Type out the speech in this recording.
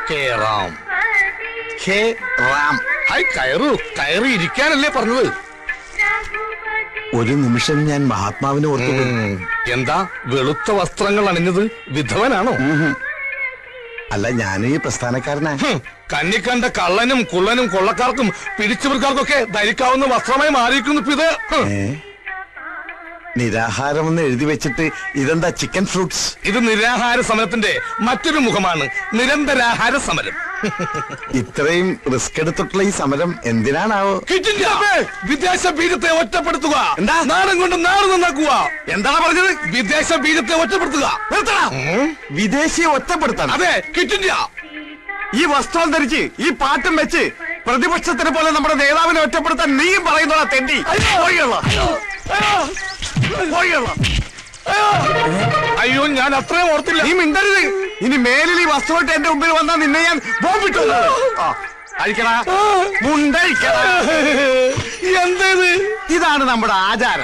കേറാം. ഹേ റാം. ഹായ്, കയറൂ. കയറി ഇരിക്കാനല്ലേ പറഞ്ഞത്? ഒരു നിമിഷം ഞാൻ മഹാത്മാവിനെ ഓർത്തു. എന്താ വെളുത്ത വസ്ത്രങ്ങൾ അണിഞ്ഞത്? വിധവനാണോ? അല്ല, ഞാൻ ഈ പ്രസ്ഥാനക്കാരനാ. കണ്ണിക്കണ്ട കള്ളനും കുള്ളനും കൊള്ളക്കാർക്കും പിടിച്ചവർക്കാർക്കൊക്കെ ധരിക്കാവുന്ന വസ്ത്രമായി മാറിയിരിക്കുന്നു ഇത്. നിരാഹാരം എന്ന് എഴുതി വെച്ചിട്ട് ഇതെന്താ ചിക്കൻ ഫ്രൂട്ട്സ്? ഇത് നിരാഹാര സമരത്തിന്റെ മറ്റൊരു മുഖമാണ്. നിരന്തരാഹാര സമരം. ഇത്രയും റിസ്ക് എടുത്തിട്ടുള്ള ഈ സമരം എന്തിനാണാവോ? വിദേശ ബീജത്തെ ഒറ്റപ്പെടുത്തുക. എന്താ? നാടൻ കൊണ്ട് നാട് നന്നാക്കുക. എന്താണ് പറഞ്ഞത്? വിദേശ ബീജത്തെ ഒറ്റപ്പെടുത്തുക. വിദേശിയെ ഒറ്റപ്പെടുത്തണം. അതെ, കിറ്റ് ഇന്ത്യ. ഈ വസ്ത്രം ധരിച്ച് ഈ പാട്ടും വെച്ച് പ്രതിപക്ഷത്തിനെ പോലെ നമ്മുടെ നേതാവിനെ ഒറ്റപ്പെടുത്താൻ നീയും പറയുന്നോളാ തെണ്ടി. അയ്യോ, ഞാൻ അത്രയും ഓർത്തില്ല. നീ മിണ്ടരുത്. ഇനി മേലിൽ ഈ വസ്തുവായിട്ട് എന്റെ മുമ്പിൽ വന്നാൽ നിന്നെ ഞാൻ ബോംബിട്ടു. അഴിക്കടാ, മുണ്ടഴിക്കടാ. എന്തേത്? ഇതാണ് നമ്മുടെ ആചാരം.